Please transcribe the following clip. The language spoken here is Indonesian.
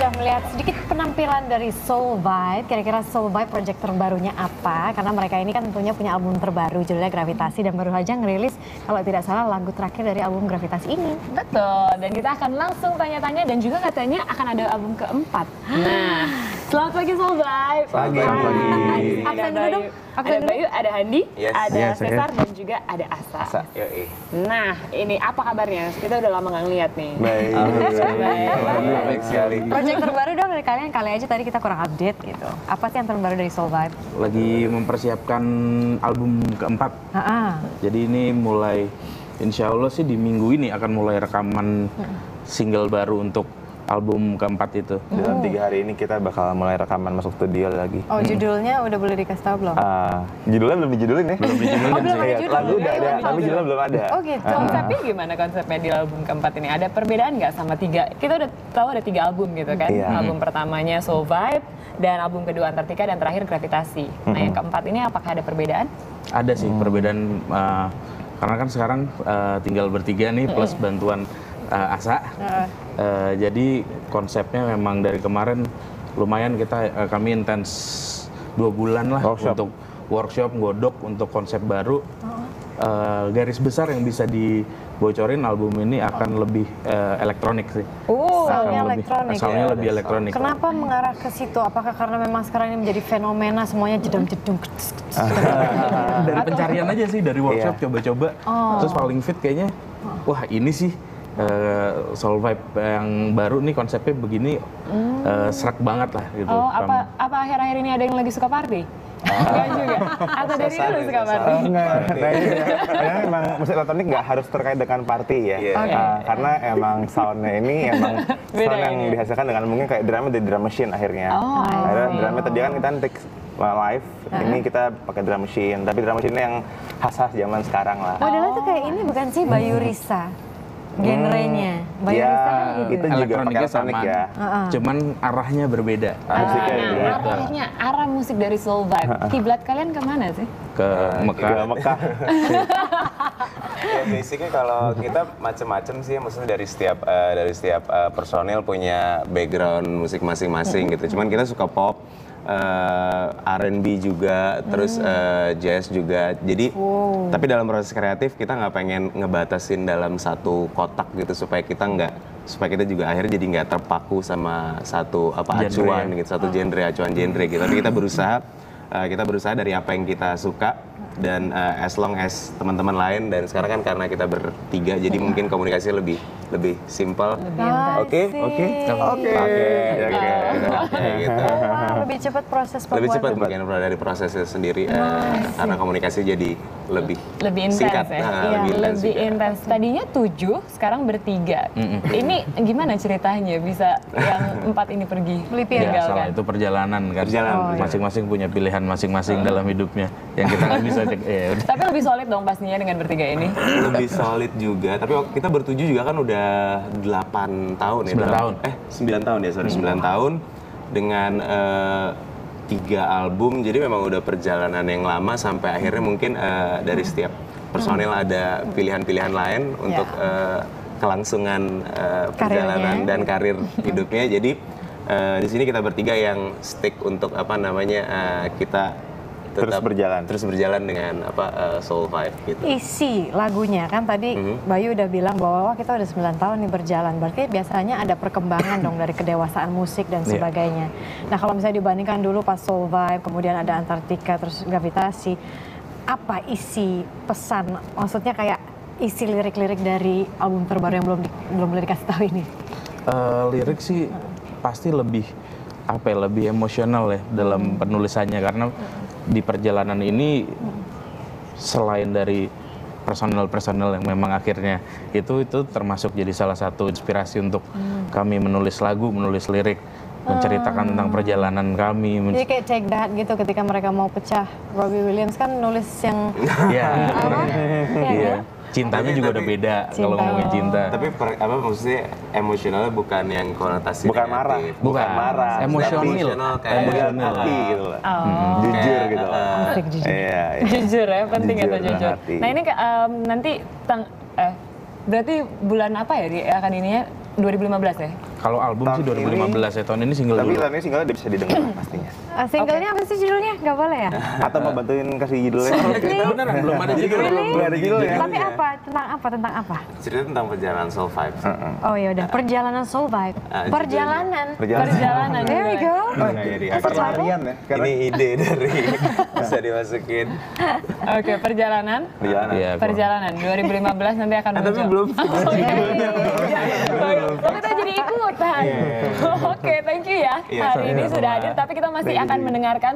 udah melihat sedikit penampilan dari Soul Vibe. Kira-kira Soul Vibe project terbarunya apa? Karena mereka ini kan tentunya punya album terbaru judulnya Gravitasi dan baru aja ngerilis kalau tidak salah lagu terakhir dari album Gravitasi ini. Betul, dan kita akan langsung tanya-tanya dan juga katanya akan ada album keempat. Nah, selamat pagi Soul Vibe. Pagi. Absen dulu dong. Ada Bayu, ada Handi, Yes. ada Yes, Cesar dan juga ada Asa. Yoi. Nah, ini apa kabarnya? Kita udah lama nggak ngeliat nih. Baik. Baik sekali. Project terbaru dong dari kalian, kali aja tadi kita kurang update gitu. Apa sih yang terbaru dari Soul Vibe? Lagi mempersiapkan album keempat. Jadi ini mulai, insya Allah sih di minggu ini akan mulai rekaman single baru untuk album keempat itu. Dalam 3 hari ini kita bakal mulai rekaman masuk studio lagi. Oh, judulnya udah boleh dikasih tahu belum? Judulnya belum dijudulin ya? Belum dijudulin belum ada sih. judul. Lagu udah ada, tapi judulnya belum ada. Oh gitu. Konsepnya gimana konsepnya di album keempat ini? Ada perbedaan nggak sama tiga? Kita udah tahu ada 3 album gitu kan. Iya. Album pertamanya Soul Vibe, dan album kedua Antartika, dan terakhir Gravitasi. Nah, yang keempat ini apakah ada perbedaan? Ada sih perbedaan, karena kan sekarang tinggal bertiga nih plus bantuan Asa. Jadi konsepnya memang dari kemarin lumayan kami intens 2 bulan lah untuk workshop, godok untuk konsep baru. Garis besar yang bisa dibocorin album ini akan lebih elektronik sih. Soalnya elektronik. Soalnya lebih elektronik. Kenapa mengarah ke situ? Apakah karena memang sekarang ini menjadi fenomena semuanya jedung-jedung? Dari pencarian aja sih, dari workshop coba-coba. Terus paling fit kayaknya, wah ini sih Soul Vibe yang baru nih konsepnya begini, serak banget lah gitu. Oh, apa akhir-akhir ini ada yang lagi suka party? Enggak juga. Atau dari dulu suka party? Enggak. Nah, iya. Memang musik elektronik nggak harus terkait dengan party ya. Karena emang soundnya ini emang sound yang dihasilkan dengan mungkin kayak drumnya dari drum machine akhirnya. Akhirnya drumnya tadi kan kita take live, ini kita pakai drum machine. Tapi drum machine yang khas-khas zaman sekarang lah. Modelnya tuh kayak ini bukan sih, Bayu Risa? Genrenya, Bayu Risa kan gitu. Itu juga pakai elektronik ya. Cuman arahnya berbeda. Arah musik dari Soul Vibe. Kiblat kalian kemana sih? Ke Mekah. Ke Mekah. Ya, basicnya kalau kita macam-macam sih, maksudnya dari setiap personil punya background musik masing-masing gitu. Cuman kita suka pop, R&B juga, terus jazz juga. Jadi, tapi dalam proses kreatif kita nggak pengen ngebatasin dalam satu kotak gitu supaya kita juga akhirnya jadi nggak terpaku sama satu acuan gitu, satu acuan genre gitu. Tapi kita berusaha dari apa yang kita suka. Dan as long as teman-teman lain, dan sekarang kan karena kita bertiga jadi mungkin komunikasi lebih simple. Oke. Lebih cepat proses pembuatan. Lebih cepat bagian dari prosesnya sendiri, karena komunikasi jadi lebih intens singkat, ya. Lebih intens. Tadinya 7, sekarang bertiga. Ini gimana ceritanya bisa yang 4 ini pergi? Ya, salah itu perjalanan kan. Masing-masing punya pilihan masing-masing dalam hidupnya yang kita nggak bisa. Tapi lebih solid dong pastinya dengan bertiga ini. Lebih solid juga. Tapi kita bertujuh juga kan udah 8 tahun ya. 9 tahun. 9 tahun ya, sorry. 9 tahun dengan 3 album. Jadi memang udah perjalanan yang lama sampai akhirnya mungkin dari setiap personil ada pilihan-pilihan lain untuk kelangsungan perjalanan dan karir hidupnya. Jadi di sini kita bertiga yang stick untuk kita Terus berjalan dengan Soul Vibe gitu. Isi lagunya kan tadi Bayu udah bilang bahwa kita udah 9 tahun nih berjalan. Berarti biasanya ada perkembangan dong dari kedewasaan musik dan sebagainya. Nah, kalau misalnya dibandingkan dulu pas Soul Vibe, kemudian ada Antartika, terus Gravitasi, apa isi pesan? Maksudnya kayak isi lirik-lirik dari album terbaru yang belum boleh dikasih tahu ini? Lirik sih pasti lebih emosional ya dalam penulisannya, karena di perjalanan ini selain dari personel yang memang akhirnya itu termasuk jadi salah satu inspirasi untuk kami menulis lagu, menulis lirik, menceritakan tentang perjalanan kami. Jadi kayak Take That gitu, ketika mereka mau pecah, Robbie Williams kan nulis yang cintanya juga udah beda kalau ngomongin cinta. Tapi maksudnya emosionalnya bukan yang konotasi bukan marah, bukan marah, emosional kayak hati gitu loh. Jujur gitu loh. Iya. Jujur ya, penting atau jujur. Hati. Nah, ini nanti berarti bulan apa ya akan ininya? 2015 ya? Kalau album sih 2015 ya, tahun ini single Tapi dulu. tahun ini singlenya udah bisa didengar pastinya. Singlenya apa sih judulnya? Nggak boleh ya? Atau mau bantuin kasih judulnya? Beneran, belum ada judul. Belum ada judulnya. Tapi apa? Tentang apa? Cerita tentang perjalanan Soul Vibes. Oh ya udah, perjalanan Soul Vibe. Perjalanan. Perjalanan. There we go. Perlarian ya. Ini ide dari bisa dimasukin. Oke, perjalanan. Iya, Perjalanan 2015 nanti akan muncul. Tapi belum. Oh, kita jadi ikutan. Oke, thank you ya. Iya, Hari ini sudah hadir, tapi kita masih akan mendengarkan